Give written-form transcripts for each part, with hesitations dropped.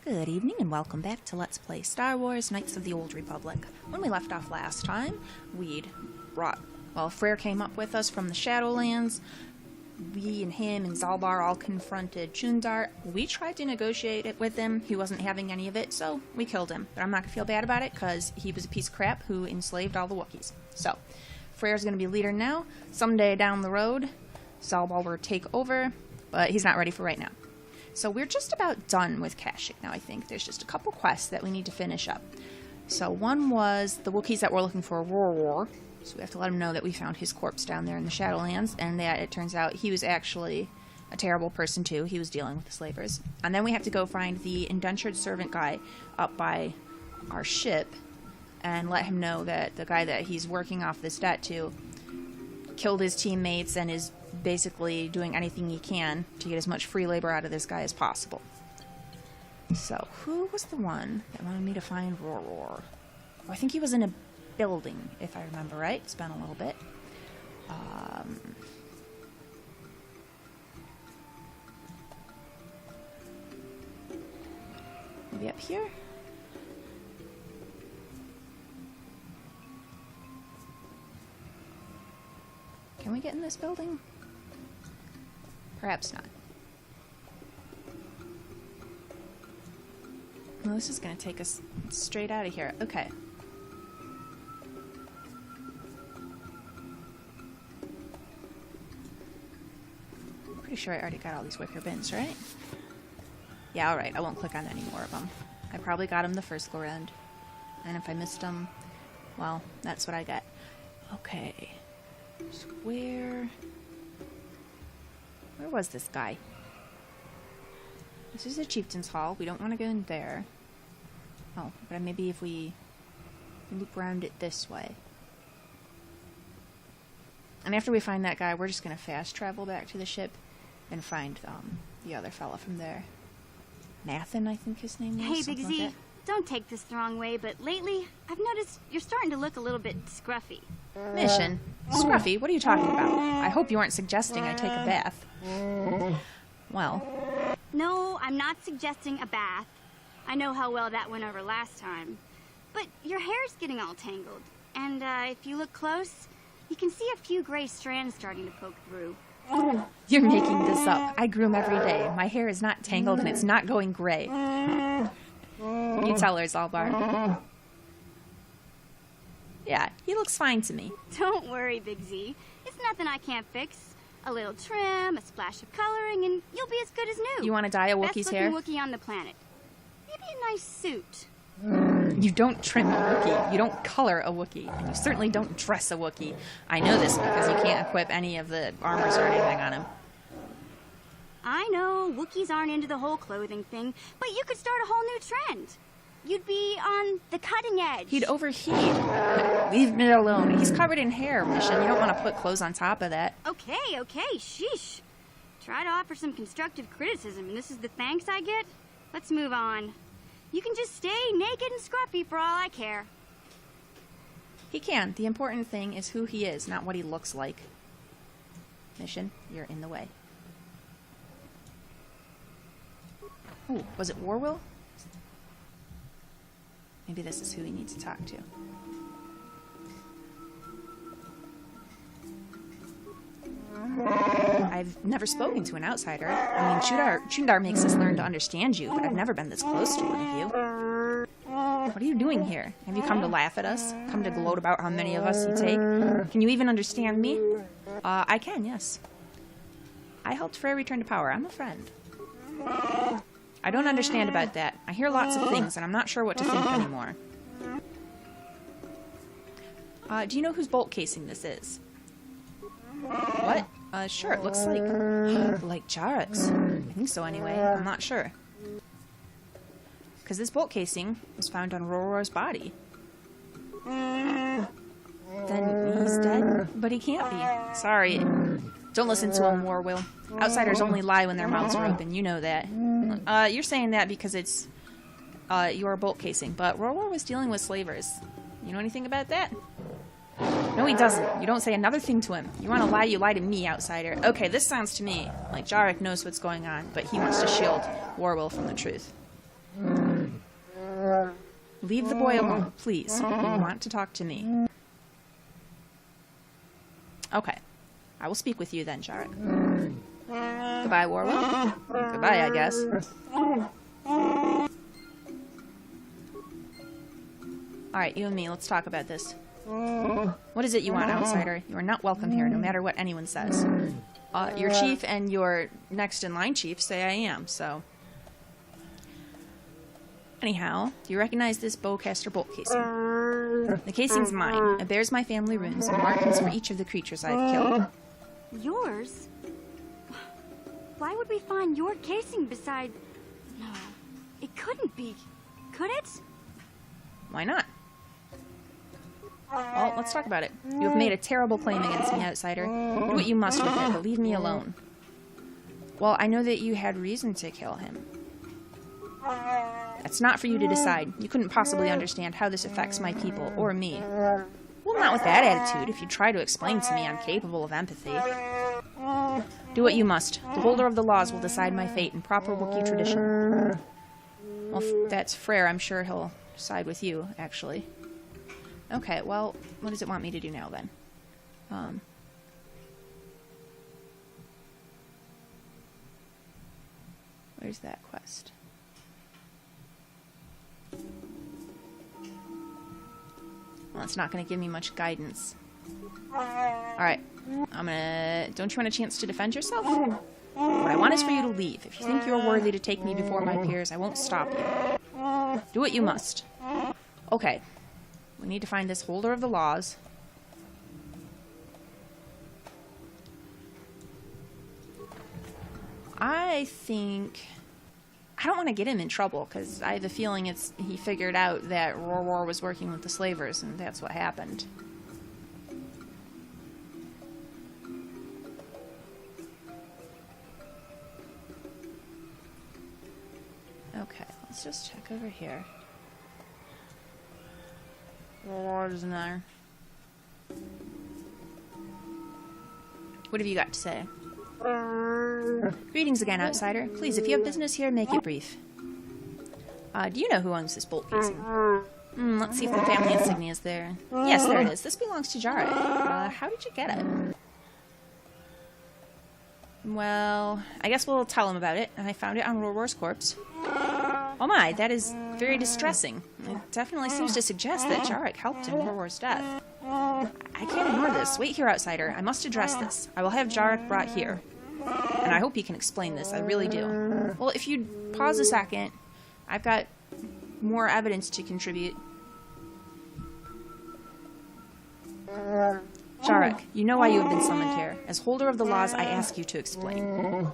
Good evening and welcome back to Let's Play Star Wars Knights of the Old Republic. When we left off last time, Freyr came up with us from the Shadowlands. We and him and Zalbar all confronted Chundar. We tried to negotiate it with him. He wasn't having any of it, so we killed him. But I'm not going to feel bad about it because he was a piece of crap who enslaved all the Wookiees. So, Freyr's going to be leader now. Someday down the road, Zalbar will take over, but he's not ready for right now. So we're just about done with Kashyyk now, I think. There's just a couple quests that we need to finish up. So one was the Wookiees that we're looking for, Rorworr. So we have to let him know that we found his corpse down there in the Shadowlands, and that it turns out he was actually a terrible person too. He was dealing with the slavers. And then we have to go find the indentured servant guy up by our ship and let him know that the guy that he's working off this debt to killed his teammates and is basically doing anything he can to get as much free labor out of this guy as possible. So, who was the one that wanted me to find Rorworr? Oh, I think he was in a building, if I remember right. It's been a little bit. Maybe up here? Can we get in this building? Perhaps not. Well, this is going to take us straight out of here. Okay. I'm pretty sure I already got all these wicker bins, right? Yeah, alright. I won't click on any more of them. I probably got them the first go round. And if I missed them, well, that's what I get. Okay. So where was this guy? This is the Chieftain's Hall. We don't want to go in there. Oh, but maybe if we loop around it this way. And after we find that guy, we're just going to fast travel back to the ship and find the other fella from there. Nathan, I think his name was. Hey, Big Z, like don't take this the wrong way, but lately I've noticed you're starting to look a little bit scruffy. Mission? Scruffy? What are you talking about? I hope you aren't suggesting I take a bath. Well. No, I'm not suggesting a bath. I know how well that went over last time. But your hair's getting all tangled. And if you look close, you can see a few gray strands starting to poke through. You're making this up. I groom every day. My hair is not tangled and it's not going gray. You tell her, Zalbar. Yeah, he looks fine to me. Don't worry, Big Z. It's nothing I can't fix. A little trim, a splash of coloring, and you'll be as good as new. You want to dye a Wookiee's hair? Best looking Wookiee on the planet. Maybe a nice suit. You don't trim a Wookiee. You don't color a Wookiee. And you certainly don't dress a Wookiee. I know this because you can't equip any of the armors or anything on him. I know, Wookiees aren't into the whole clothing thing, but you could start a whole new trend. You'd be on the cutting edge. He'd overheat. Leave me alone. He's covered in hair, Mission. You don't want to put clothes on top of that. Okay, sheesh. Try to offer some constructive criticism, and this is the thanks I get? Let's move on. You can just stay naked and scruffy for all I care. He can. The important thing is who he is, not what he looks like. Mission, you're in the way. Ooh, was it Woorwill? Maybe this is who we need to talk to. I've never spoken to an outsider. I mean, Chundar makes us learn to understand you, but I've never been this close to one of you. What are you doing here? Have you come to laugh at us? Come to gloat about how many of us you take? Can you even understand me? I can, yes. I helped Freyr return to power. I'm a friend. I don't understand about that. I hear lots of things, and I'm not sure what to think anymore. Do you know whose bolt casing this is? What? Sure, it looks like Jarek's. I think so anyway. I'm not sure. Because this bolt casing was found on Rorworr's body. Then he's dead? But he can't be. Sorry. Don't listen to him, Woorwill. Outsiders only lie when their mouths are open. You know that. You're saying that because it's your bolt casing, but Rorworr was dealing with slavers. You know anything about that? No, he doesn't. You don't say another thing to him. You want to lie, you lie to me, outsider. Okay, this sounds to me like Jarek knows what's going on, but he wants to shield Woorwill from the truth. Leave the boy alone, please. You want to talk to me. Okay. I will speak with you then, Jarek. Goodbye, Woorwill. Goodbye, I guess. Alright, you and me, let's talk about this. What is it you want, outsider? You are not welcome here, no matter what anyone says. Your chief and your next-in-line chief say I am, so... Anyhow, do you recognize this bowcaster bolt casing? The casing's mine. It bears my family runes and markings for each of the creatures I've killed. Yours? Why would we find your casing beside... No, it couldn't be. Could it? Why not? Well, let's talk about it. You have made a terrible claim against me, outsider. Do what you must with it, but leave me alone. Well, I know that you had reason to kill him. That's not for you to decide. You couldn't possibly understand how this affects my people, or me. Well, not with that attitude. If you try to explain to me, I'm capable of empathy. Do what you must. The holder of the laws will decide my fate in proper Wookiee tradition. Well, if that's Frere, I'm sure he'll side with you, actually. Okay, well, what does it want me to do now, then? Where's that quest? Well, it's not going to give me much guidance. Alright, don't you want a chance to defend yourself? What I want is for you to leave. If you think you're worthy to take me before my peers, I won't stop you. Do what you must. Okay. We need to find this holder of the laws. I think... I don't want to get him in trouble, because I have a feeling he figured out that Rorworr was working with the slavers, and that's what happened. Okay, let's just check over here. Rorworr isn't there. What have you got to say? Greetings again, outsider. Please, if you have business here, make it brief. Do you know who owns this bolt casing? Let's see if the family insignia is there. Yes, there it is. This belongs to Jarek. How did you get it? Well, I guess we'll tell him about it. I found it on Rorworr's corpse. Oh my, that is very distressing. It definitely seems to suggest that Jarek helped in Rorworr's death. I can't ignore this. Wait here, outsider. I must address this. I will have Jarek brought here. And I hope he can explain this. I really do. Well, if you pause a second, I've got more evidence to contribute. Jarek, you know why you have been summoned here. As holder of the laws, I ask you to explain.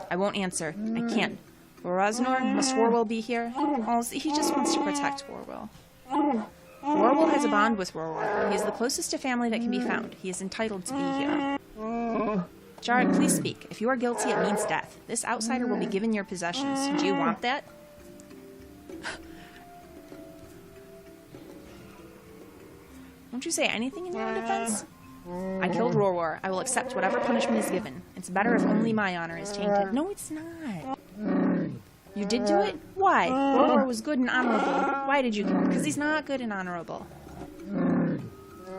I won't answer. I can't. Roznor, must Woorwill be here? Oh, he just wants to protect Woorwill. Woorwill has a bond with Rorworr. He is the closest to family that can be found. He is entitled to be here. Jarek, please speak. If you are guilty, it means death. This outsider will be given your possessions. Do you want that? Won't you say anything in your own defense? I killed Rorworr. I will accept whatever punishment is given. It's better if only my honor is tainted. No, it's not. You did do it? Why? Rorworr was good and honorable. Why did you kill him? Because he's not good and honorable.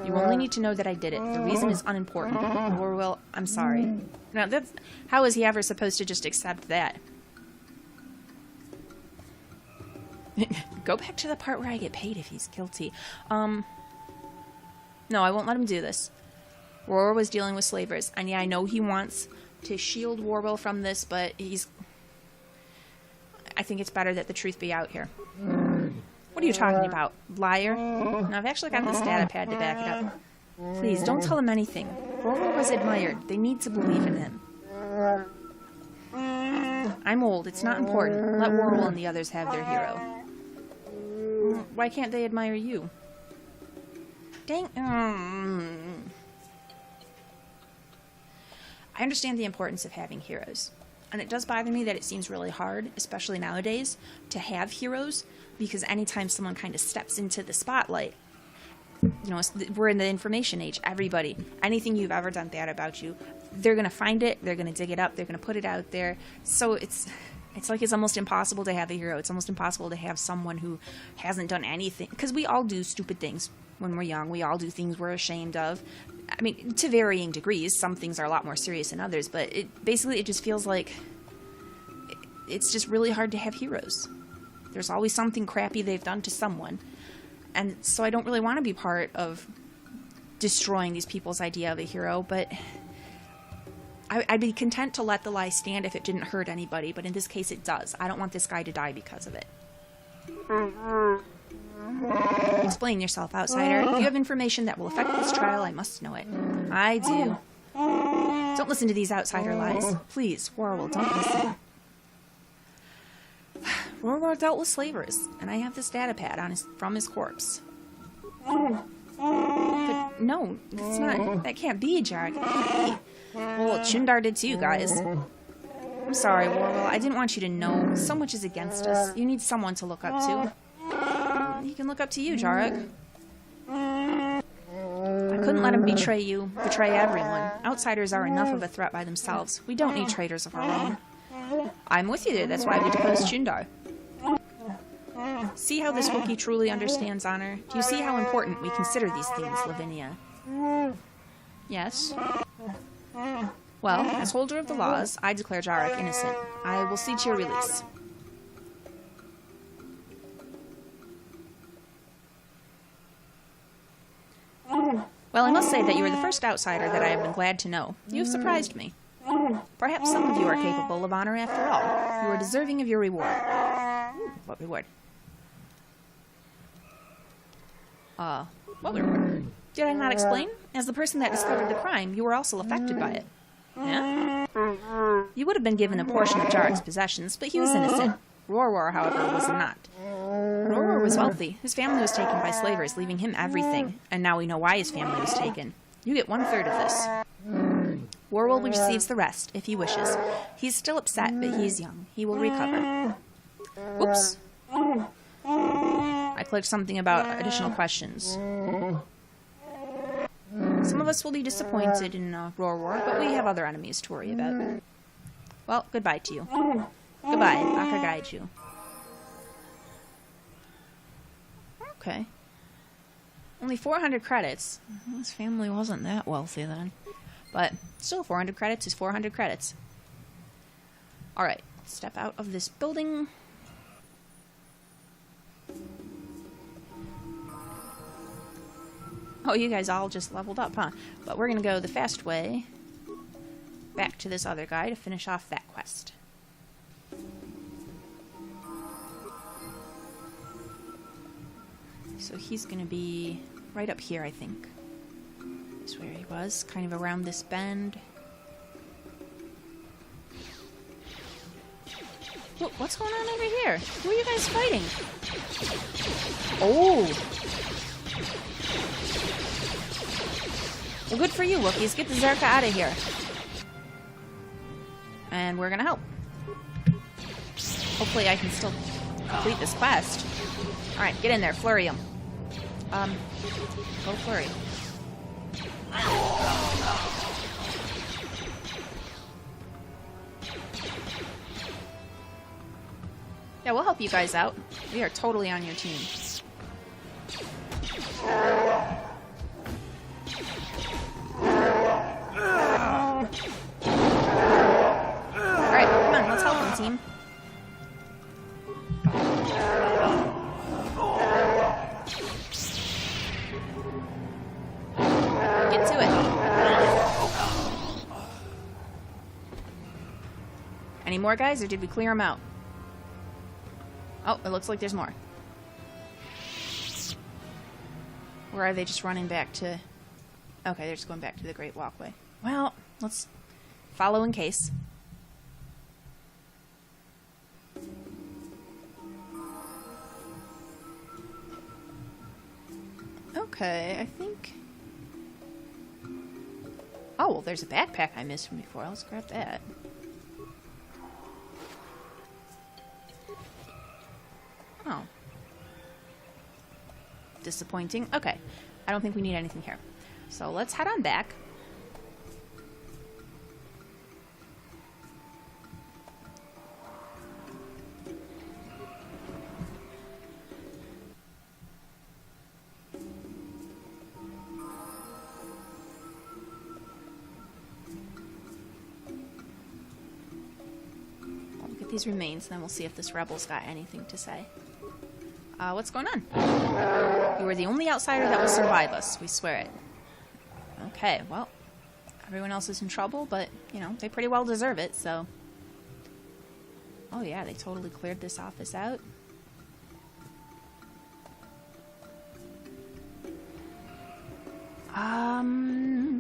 You only need to know that I did it. The reason is unimportant. Woorwill, I'm sorry. Now, how is he ever supposed to just accept that? Go back to the part where I get paid if he's guilty. No, I won't let him do this. Rorworr was dealing with slavers, and yeah, I know he wants to shield Woorwill from this, but I think it's better that the truth be out here. What are you talking about? Liar? No, I've actually got this data pad to back it up. Please, don't tell them anything. Rorworr was admired. They need to believe in him. I'm old. It's not important. Let Woorwill and the others have their hero. Why can't they admire you? Dang. I understand the importance of having heroes. And it does bother me that it seems really hard, especially nowadays, to have heroes, because anytime someone kind of steps into the spotlight, you know, we're in the information age. Everybody, anything you've ever done bad about you, they're going to find it, they're going to dig it up, they're going to put it out there. So it's It's like it's almost impossible to have a hero. It's almost impossible to have someone who hasn't done anything. Because we all do stupid things when we're young. We all do things we're ashamed of. I mean, to varying degrees. Some things are a lot more serious than others. But basically it just feels like it's just really hard to have heroes. There's always something crappy they've done to someone. And so I don't really want to be part of destroying these people's idea of a hero. But I'd be content to let the lie stand if it didn't hurt anybody, but in this case it does. I don't want this guy to die because of it. Explain yourself, outsider. If you have information that will affect this trial, I must know it. I do. Don't listen to these outsider lies. Please, Woorwill, don't listen. Rorworr dealt with slavers, and I have this data pad from his corpse. But no, that's not. That can't be, Jarek. It can't be. Well, Chundar did too, guys. I'm sorry, Woorwill. I didn't want you to know. So much is against us. You need someone to look up to. He can look up to you, Jarek. I couldn't let him betray you, betray everyone. Outsiders are enough of a threat by themselves. We don't need traitors of our own. I'm with you there. That's why we deposed Chundar. See how this Wookiee truly understands honor? Do you see how important we consider these things, Lavinia? Yes. Well, as holder of the laws, I declare Jarek innocent. I will see to your release. Well, I must say that you are the first outsider that I have been glad to know. You have surprised me. Perhaps some of you are capable of honor after all. You are deserving of your reward. What reward? What reward? Did I not explain? As the person that discovered the crime, you were also affected by it. Yeah? You would have been given a portion of Jarek's possessions, but he was innocent. Rorworr, however, was not. Rorworr was wealthy. His family was taken by slavers, leaving him everything. And now we know why his family was taken. You get 1/3 of this. Woorwill receives the rest, if he wishes. He's still upset, but he's young. He will recover. Oops. I clicked something about additional questions. Some of us will be disappointed in Rorworr, but we have other enemies to worry about. Well, goodbye to you. Goodbye. Aka guide you. Okay. Only 400 credits. His family wasn't that wealthy then. But still, 400 credits is 400 credits. Alright, step out of this building. Oh, you guys all just leveled up, huh? But we're gonna go the fast way back to this other guy to finish off that quest. So he's gonna be right up here, I think. Is where he was, kind of around this bend. What's going on over here? Who are you guys fighting? Oh! Well, good for you, Wookiees. Get the Zerka out of here. And we're gonna help. Hopefully I can still complete this quest. Alright, get in there. Flurry him. Go flurry. Yeah, we'll help you guys out. We are totally on your team. Alright, come on, let's help him, team. Get to it. Any more guys, or did we clear them out? Oh, it looks like there's more. Or are they just running back to... Okay, they're just going back to the Great Walkway. Well, let's follow in case. Okay, I think... Oh, well, there's a backpack I missed from before. Let's grab that. Oh. Disappointing. Okay. I don't think we need anything here. So let's head on back. these remains, then we'll see if this rebel's got anything to say. What's going on? You were the only outsider that will survive us. We swear it. Okay, well, everyone else is in trouble, but, you know, they pretty well deserve it, so... Oh yeah, they totally cleared this office out.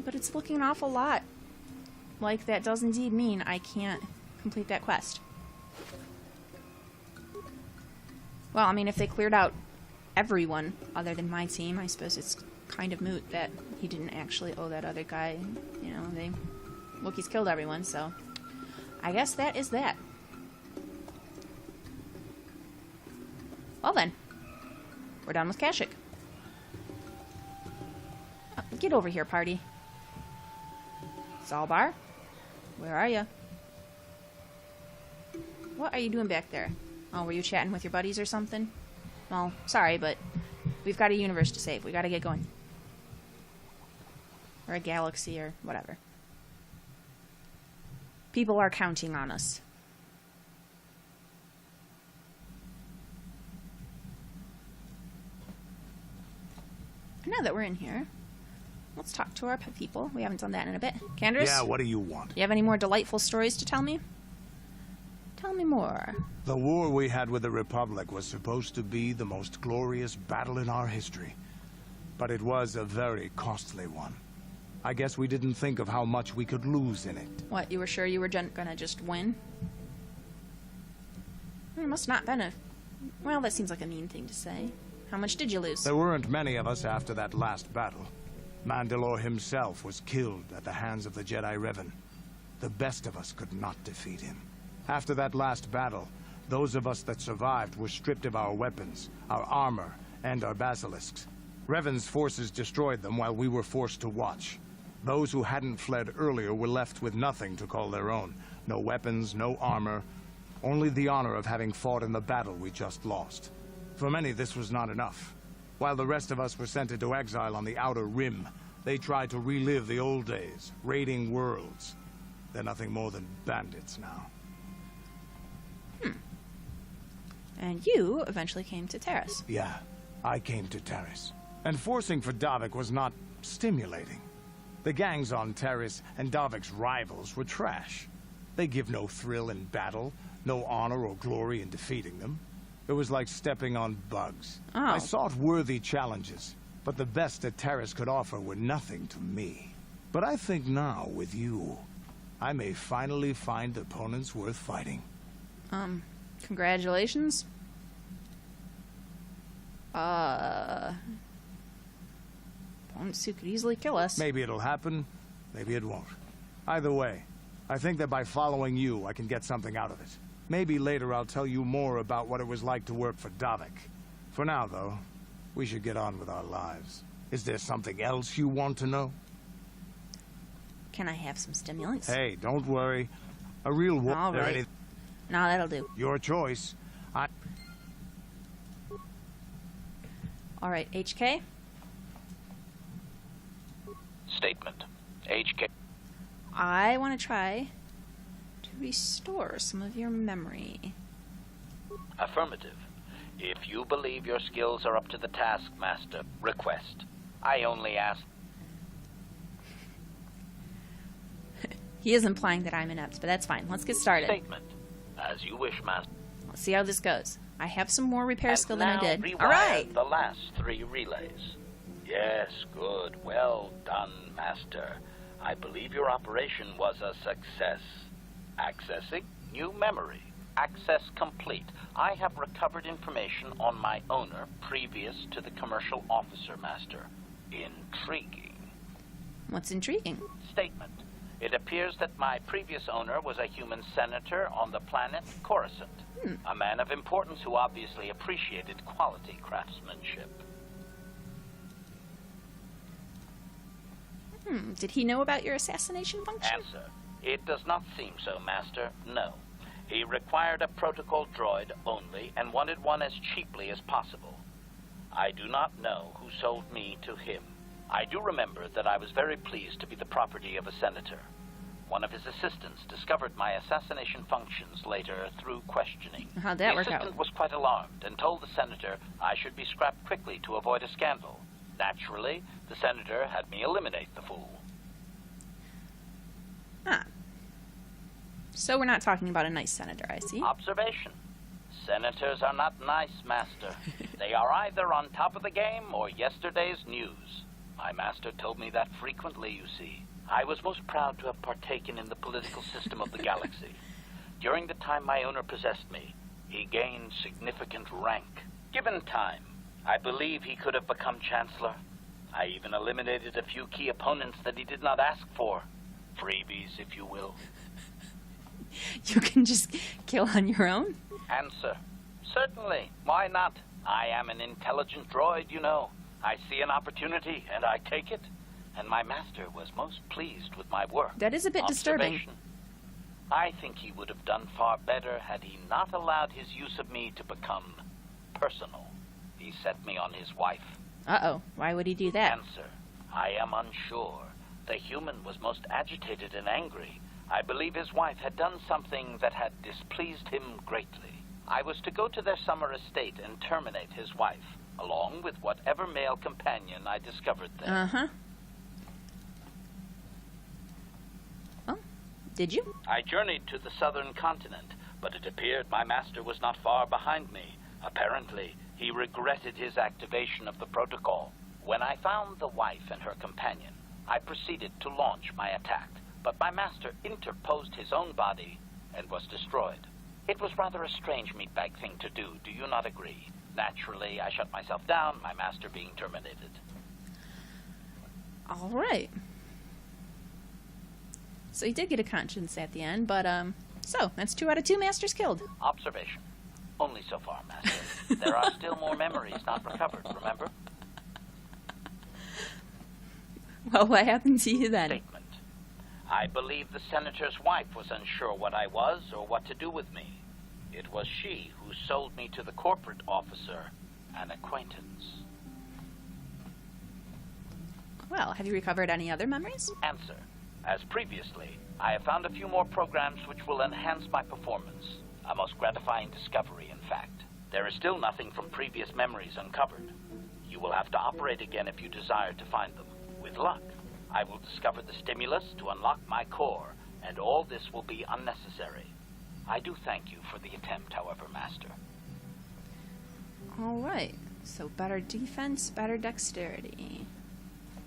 But it's looking an awful lot like that does indeed mean I can't complete that quest. Well, I mean, if they cleared out everyone other than my team, I suppose it's kind of moot that he didn't actually owe that other guy. You know, they... Wookiees killed everyone, so... I guess that is that. Well then. We're done with Kashyyk. Get over here, party. Zalbar? Where are you? What are you doing back there? Oh, were you chatting with your buddies or something? Well, sorry, but we've got a universe to save. We gotta get going. Or a galaxy or whatever. People are counting on us. Now that we're in here, let's talk to our people. We haven't done that in a bit. Canderous? Yeah, what do you want? Do you have any more delightful stories to tell me? Tell me more. The war we had with the Republic was supposed to be the most glorious battle in our history. But it was a very costly one. I guess we didn't think of how much we could lose in it. What, you were sure you were gonna just win? There must not been a... Well, that seems like a mean thing to say. How much did you lose? There weren't many of us after that last battle. Mandalore himself was killed at the hands of the Jedi Revan. The best of us could not defeat him. After that last battle, those of us that survived were stripped of our weapons, our armor, and our basilisks. Revan's forces destroyed them while we were forced to watch. Those who hadn't fled earlier were left with nothing to call their own. No weapons, no armor, only the honor of having fought in the battle we just lost. For many, this was not enough. While the rest of us were sent into exile on the Outer Rim, they tried to relive the old days, raiding worlds. They're nothing more than bandits now. And you eventually came to Terrace. Yeah, I came to Terrace. And forcing for Davik was not stimulating. The gangs on Terrace and Davik's rivals were trash. They give no thrill in battle, no honor or glory in defeating them. It was like stepping on bugs. Oh. I sought worthy challenges, but the best that Terrace could offer were nothing to me. But I think now, with you, I may finally find opponents worth fighting. Congratulations. Opponents who could easily kill us. Maybe it'll happen, maybe it won't. Either way, I think that by following you, I can get something out of it. Maybe later I'll tell you more about what it was like to work for Davik. For now, though, we should get on with our lives. Is there something else you want to know? Can I have some stimulants? Hey, don't worry. A real war... All right. No, that'll do. Your choice. Alright, HK? Statement. HK. I want to try to restore some of your memory. Affirmative. If you believe your skills are up to the task, Master, request. I only ask... He is implying that I'm inept, but that's fine. Let's get started. Statement. As you wish, Master. Let's see how this goes. I have some more repair skill than I did. Rewire Alright! the last 3 relays. Yes, good. Well done, Master. I believe your operation was a success. Accessing new memory. Access complete. I have recovered information on my owner previous to the commercial officer, Master. Intriguing. What's intriguing? Statement. It appears that my previous owner was a human senator on the planet Coruscant. A man of importance who obviously appreciated quality craftsmanship. Did he know about your assassination function? Answer. It does not seem so, Master. No. He required a protocol droid only and wanted one as cheaply as possible. I do not know who sold me to him. I do remember that I was very pleased to be the property of a senator. One of his assistants discovered my assassination functions later through questioning. How'd that work out? The assistant was quite alarmed and told the senator I should be scrapped quickly to avoid a scandal. Naturally, the senator had me eliminate the fool. Ah. So we're not talking about a nice senator, I see. Observation. Senators are not nice, Master. They are either on top of the game or yesterday's news. My master told me that frequently, you see. I was most proud to have partaken in the political system of the galaxy. During the time my owner possessed me, he gained significant rank. Given time, I believe he could have become Chancellor. I even eliminated a few key opponents that he did not ask for. Freebies, if you will. You can just kill on your own? Answer. Certainly. Why not? I am an intelligent droid, you know. I see an opportunity, and I take it. And my master was most pleased with my work. That is a bit disturbing. Observation. I think he would have done far better had he not allowed his use of me to become personal. He set me on his wife. Uh-oh. Why would he do that? Answer. I am unsure. The human was most agitated and angry. I believe his wife had done something that had displeased him greatly. I was to go to their summer estate and terminate his wife, along with whatever male companion I discovered there. Uh-huh. Oh, did you? I journeyed to the southern continent, but it appeared my master was not far behind me. Apparently, he regretted his activation of the protocol. When I found the wife and her companion, I proceeded to launch my attack, but my master interposed his own body and was destroyed. It was rather a strange meatbag thing to do, do you not agree? Naturally, I shut myself down, my master being terminated. All right. So he did get a conscience at the end, but, so, that's 2 out of 2 masters killed. Observation. Only so far, master. There are still more memories not recovered, remember? Well, what happened to you then? Statement. I believe the senator's wife was unsure what I was or what to do with me. It was she who sold me to the corporate officer, an acquaintance. Well, have you recovered any other memories? Answer. As previously, I have found a few more programs which will enhance my performance. A most gratifying discovery, in fact. There is still nothing from previous memories uncovered. You will have to operate again if you desire to find them. With luck, I will discover the stimulus to unlock my core, and all this will be unnecessary. I do thank you for the attempt, however, Master. All right. So better defense, better dexterity.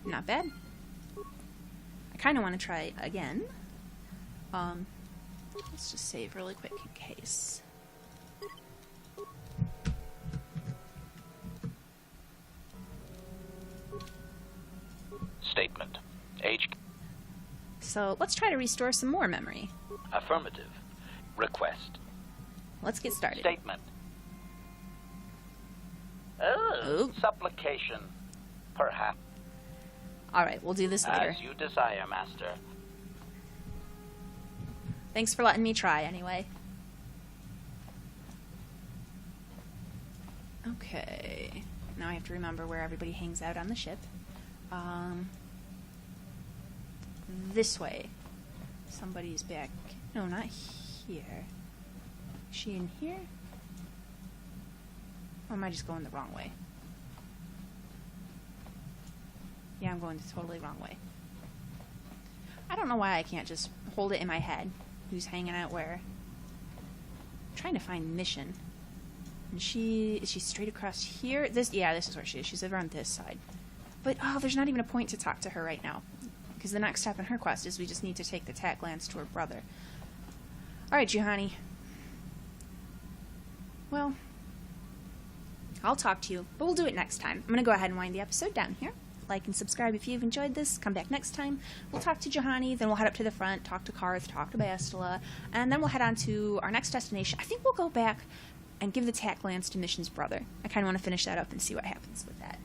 Not bad. I kind of want to try again. Let's just save really quick in case. Statement. Age. So let's try to restore some more memory. Affirmative. Request. Let's get started. Statement. Oh. Supplication. Perhaps. Alright, we'll do this later. As you desire, Master. Thanks for letting me try, anyway. Okay. Now I have to remember where everybody hangs out on the ship. This way. Somebody's back. No, not here. Is she in here? Or am I just going the wrong way? Yeah, I'm going the totally wrong way. I don't know why I can't just hold it in my head. Who's hanging out where? I'm trying to find mission. And is she straight across here? This is where she is. She's over on this side. But oh, there's not even a point to talk to her right now. Because the next step in her quest is we just need to take the tack lance to her brother. Alright, Juhani. Well, I'll talk to you, but we'll do it next time. I'm going to go ahead and wind the episode down here. Like and subscribe if you've enjoyed this. Come back next time. We'll talk to Juhani, then we'll head up to the front, talk to Karth, talk to Bastila, and then we'll head on to our next destination. I think we'll go back and give the tack lance to Mission's brother. I kind of want to finish that up and see what happens with that.